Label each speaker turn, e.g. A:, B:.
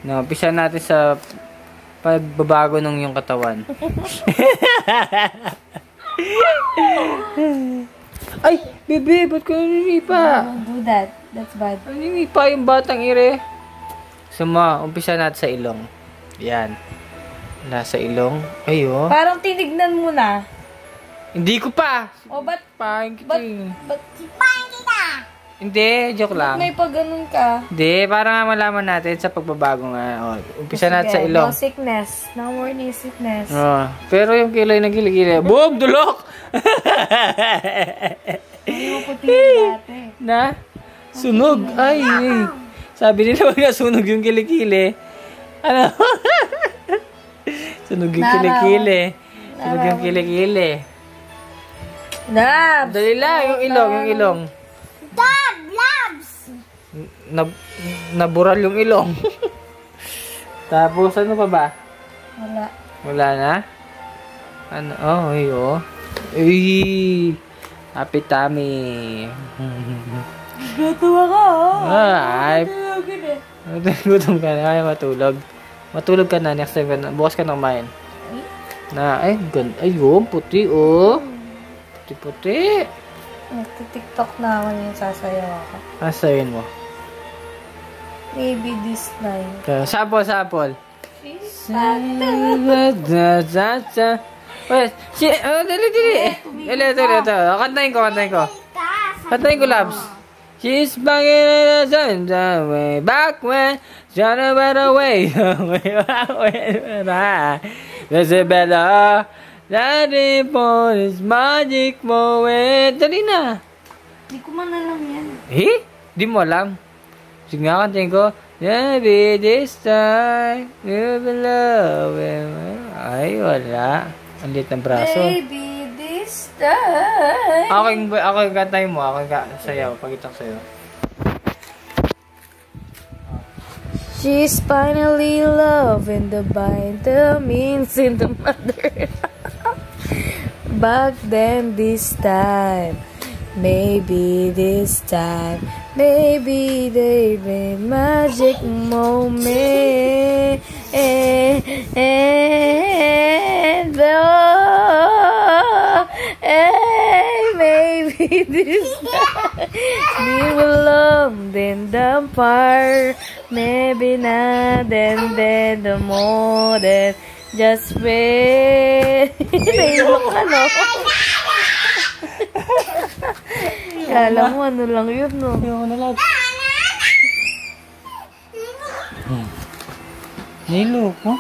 A: No, umpisa natin sa pagbabago ng iyong katawan. Ay, bebe, ba't ka naninipa?
B: Don't do that. That's bad.
A: Naninipa yung batang ire. Suma, umpisa natin sa ilong. Yan. Nasa ilong. Ayo.
B: Parang tinignan mo na.
A: Hindi ko pa.
B: O, ba't?
A: Pahin kita.
B: Ba't kita?
A: Hindi, joke lang.
B: May pag-ganun ka.
A: Hindi, para nga malaman natin sa pagbabago nga. O, umpisa natin sa ilong.
B: No sickness. No more knee sickness.
A: Oh, pero yung kilay na kilikili. Boom! Dulok!
B: Hindi mo puti dati.
A: Na? Sunog. Ay, ay. Sabi nila wag na sunog yung kilikili. Ano? Sunog yung kilikili. Sunog yung kilikili.
B: Labs!
A: Dali lang, yung ilong, yung ilong.
B: Labs!
A: Nabural yung ilong. Tapos, ano pa ba?
B: Wala.
A: Wala na? Ano? Oh, ayo. Uy! Happy tummy.
B: Gatuwa ka, oh.
A: Ay. Gutom ka na. Ay, matulog. Matulog ka na. Next time ka na. Bukas ka na kumain. Na, ay, ganda. Ayun, puti, oh. Puti-puti.
B: Nagtitiktok na ako yung sasayaw ako.
A: Asayin mo.
B: Maybe this time.
A: Sample, sample. Wait, dali. Kantahin ko. Kantahin ko, Labs. She's banging in the way back when John went away. There's a better daddy for this magic moment. Dali na.
B: Di ko man alam yan.
A: Eh? Di mo alam? Sige nga, kantahin ko. Maybe this time you'll be loving. Ay, wala. Ang liit ng braso.
B: Baby, this time.
A: Ako yung kantahin mo. Ako yung sayaw. Pagkita ko sa'yo.
B: She's finally loving the vitamins in the mother. Back then, this time. Maybe this time. Maybe they made magic moment. Maybe this time we will love then the fire. Maybe not then the more than just wait. Nailok ka, no? Kala mo, ano lang yun, no?
A: Yung ano lang. Nilok mo?